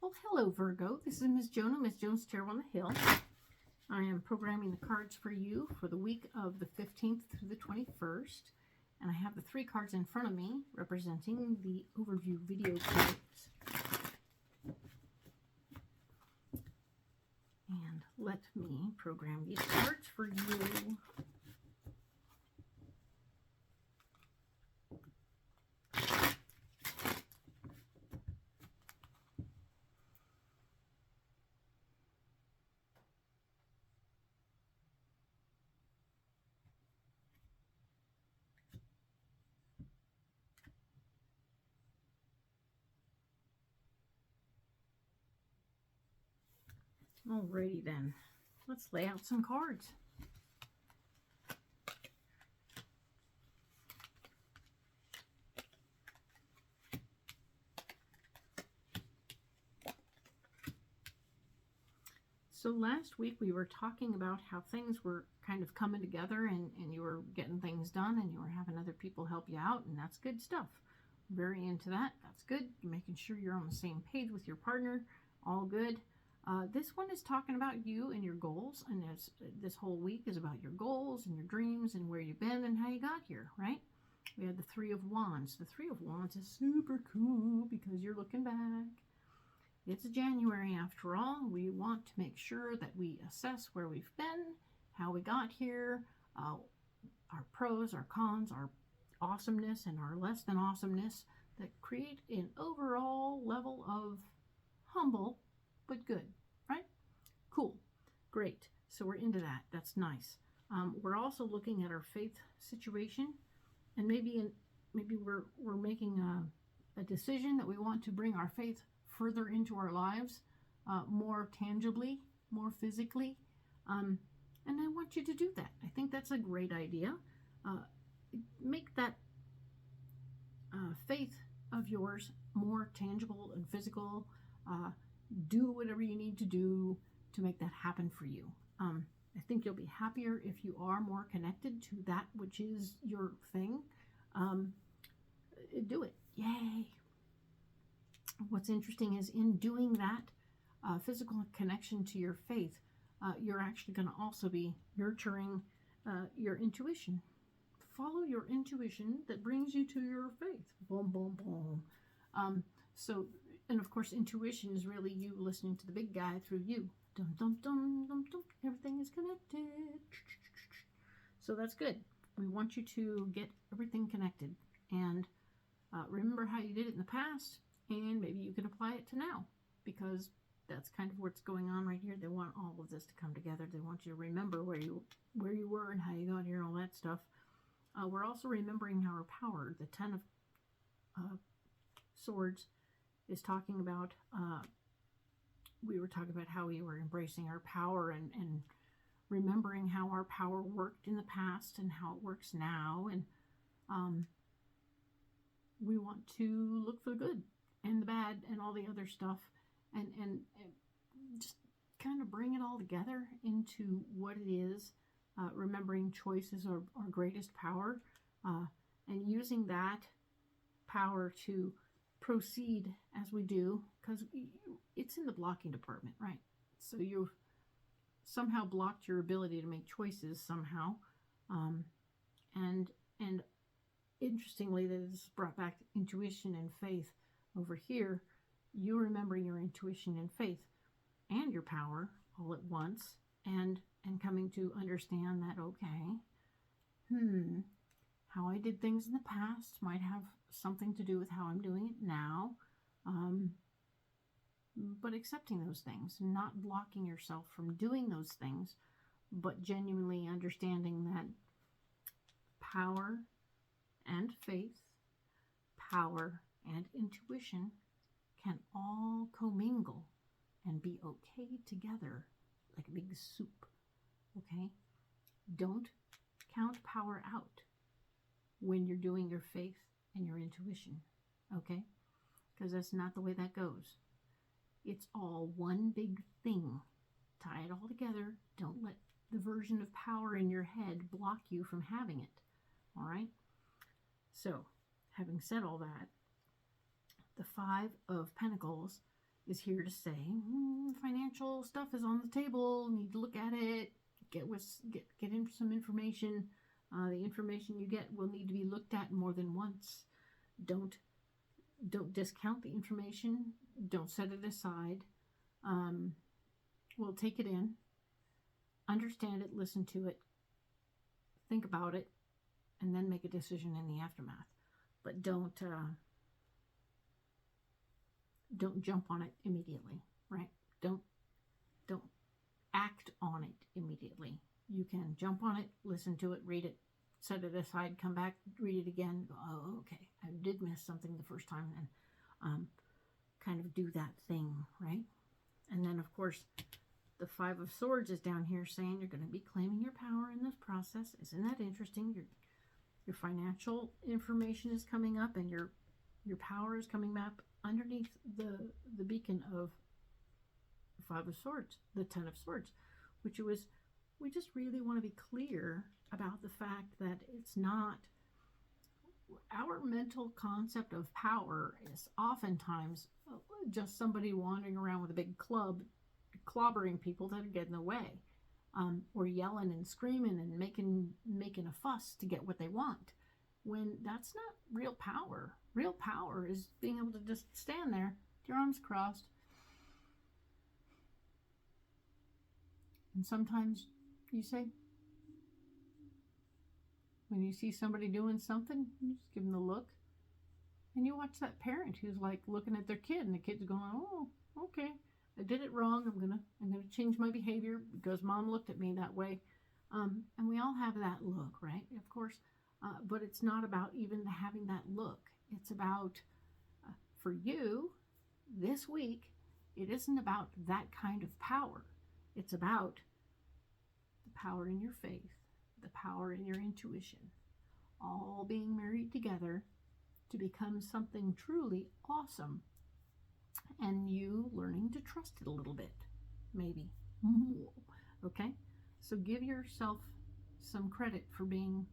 Well, hello, Virgo. This is Miss Joan, Miss Joan's Tarot on the Hill. I am programming the cards for you for the week of the 15th through the 21st. And I have the 3 cards in front of me representing the overview video cards. And let me program these cards for you. Alrighty then, let's lay out some cards. So last week we were talking about how things were kind of coming together and you were getting things done and you were having other people help you out, and that's good stuff. Very into that. That's good. You're making sure you're on the same page with your partner. All good. This one is talking about you and your goals, and this whole week is about your goals and your dreams and where you've been and how you got here, right? We had the 3 of Wands. The 3 of Wands is super cool because you're looking back. It's January after all. We want to make sure that we assess where we've been, how we got here, our pros, our cons, our awesomeness and our less than awesomeness that create an overall level of humble but good, right? Cool, great. So we're into that. That's nice. We're also looking at our faith situation, and maybe we're making a decision that we want to bring our faith further into our lives, more tangibly, more physically, and I want you to do that. I think that's a great idea. Make that faith of yours more tangible and physical. Do whatever you need to do to make that happen for you. I think you'll be happier if you are more connected to that which is your thing. Do it. Yay. What's interesting is in doing that physical connection to your faith, you're actually going to also be nurturing your intuition. Follow your intuition that brings you to your faith. Boom, boom, boom. And of course, intuition is really you listening to the big guy through you. Dum, dum, dum, dum, dum. Everything is connected. So that's good. We want you to get everything connected. And remember how you did it in the past. And maybe you can apply it to now. Because that's kind of what's going on right here. They want all of this to come together. They want you to remember where you were and how you got here, all that stuff. We're also remembering our power. The 10 of Swords is talking about, we were talking about how we were embracing our power and remembering how our power worked in the past and how it works now. And we want to look for the good and the bad and all the other stuff and just kind of bring it all together into what it is. Remembering choice is our greatest power, and using that power to proceed as we do, because it's in the blocking department, right? So you've somehow blocked your ability to make choices somehow, and interestingly, that has brought back intuition and faith over here. You remembering your intuition and faith and your power all at once, and coming to understand that, okay, how I did things in the past might have something to do with how I'm doing it now, but accepting those things, not blocking yourself from doing those things, but genuinely understanding that power and faith, power and intuition can all commingle and be okay together like a big soup. Okay? Don't count power out when you're doing your faith and your intuition. Okay? Because that's not the way that goes. It's all one big thing. Tie it all together. Don't let the version of power in your head block you from having it. All right? So, having said all that, the 5 of Pentacles is here to say, financial stuff is on the table, need to look at it, get in some information. The information you get will need to be looked at more than once. Don't discount the information. Don't set it aside. We'll take it in, understand it, listen to it, think about it, and then make a decision in the aftermath. But don't jump on it immediately, right? Don't act on it immediately. You can jump on it, listen to it, read it, set it aside, come back, read it again, go, oh, okay, I did miss something the first time, and kind of do that thing, right? And then, of course, the Five of Swords is down here saying you're going to be claiming your power in this process. Isn't that interesting? Your financial information is coming up, and your power is coming up underneath the beacon of Five of Swords, the Ten of Swords, which was, we just really want to be clear about the fact that it's not, our mental concept of power is oftentimes just somebody wandering around with a big club, clobbering people that get in the way, or yelling and screaming and making a fuss to get what they want, when that's not real power. Real power is being able to just stand there, your arms crossed. And sometimes you say, when you see somebody doing something, you just give them the look. And you watch that parent who's like looking at their kid, and the kid's going, oh, okay, I did it wrong. I'm gonna change my behavior because mom looked at me that way. And we all have that look, right? Of course. But it's not about even having that look. It's about, for you, this week, it isn't about that kind of power. It's about the power in your faith, the power in your intuition, all being married together to become something truly awesome, and you learning to trust it a little bit, maybe. Okay? So give yourself some credit for being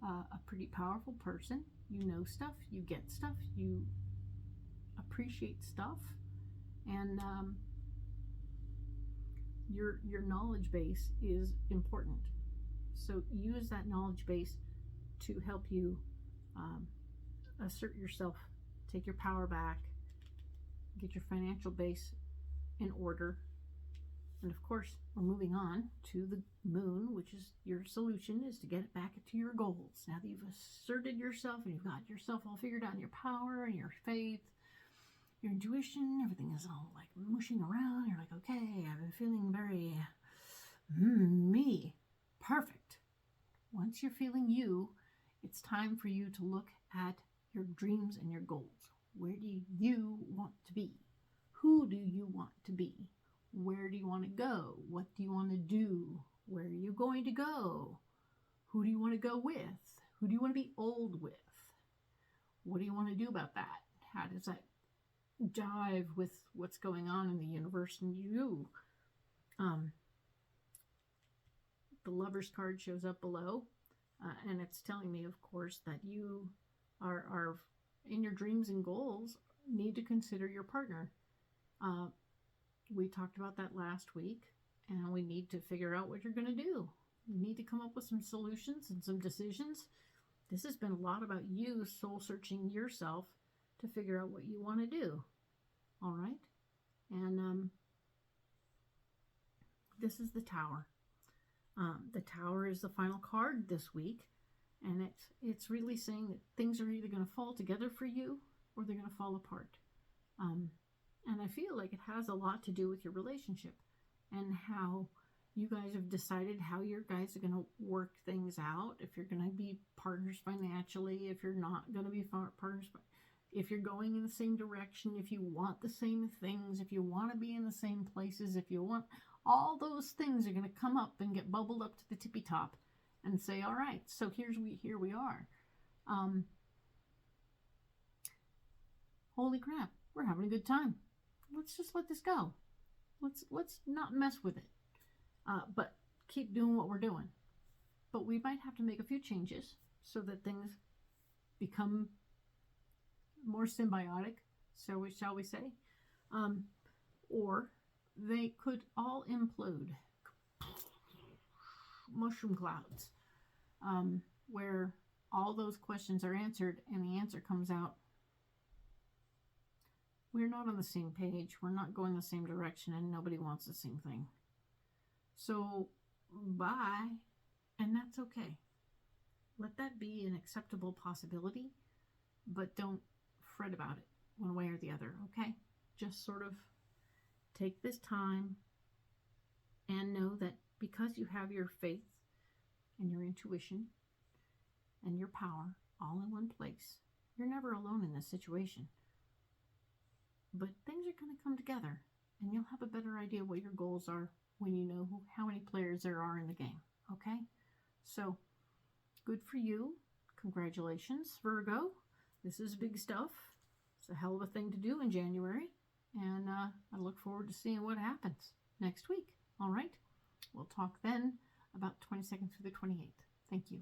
a pretty powerful person. You know stuff, you get stuff, you appreciate stuff, and your knowledge base is important. So use that knowledge base to help you assert yourself, take your power back, get your financial base in order. And of course, we're moving on to the moon, which is your solution, is to get it back to your goals. Now that you've asserted yourself and you've got yourself all figured out, your power and your faith, your intuition, everything is all like mushing around. You're like, okay, I've been feeling very me. Perfect. Once you're feeling you, it's time for you to look at your dreams and your goals. Where do you want to be? Who do you want to be? Where do you want to go? What do you want to do? Where are you going to go? Who do you want to go with? Who do you want to be old with? What do you want to do about that? How does that jive with what's going on in the universe and you? The Lover's card shows up below, and it's telling me, of course, that you are in your dreams and goals, need to consider your partner. We talked about that last week, and we need to figure out what you're going to do. You need to come up with some solutions and some decisions. This has been a lot about you soul searching yourself to figure out what you want to do. All right? And this is the Tower. The Tower is the final card this week, and it's really saying that things are either going to fall together for you or they're going to fall apart. And I feel like it has a lot to do with your relationship and how you guys have decided how your guys are going to work things out. If you're going to be partners financially, if you're not going to be partners, if you're going in the same direction, if you want the same things, if you want to be in the same places, if you want, all those things are going to come up and get bubbled up to the tippy top and say, all right, so here we are. Holy crap, we're having a good time. Let's just let this go. Let's not mess with it. But keep doing what we're doing. But we might have to make a few changes so that things become more symbiotic, so shall we say. or they could all implode. Mushroom clouds, where all those questions are answered and the answer comes out. We're not on the same page, we're not going the same direction, and nobody wants the same thing. So, bye, and that's okay. Let that be an acceptable possibility, but don't fret about it one way or the other, okay? Just sort of take this time and know that because you have your faith and your intuition and your power all in one place, you're never alone in this situation. But things are going to come together, and you'll have a better idea what your goals are when you know how many players there are in the game, okay? So, good for you. Congratulations, Virgo. This is big stuff. It's a hell of a thing to do in January, and I look forward to seeing what happens next week, all right? We'll talk then about 22nd through the 28th. Thank you.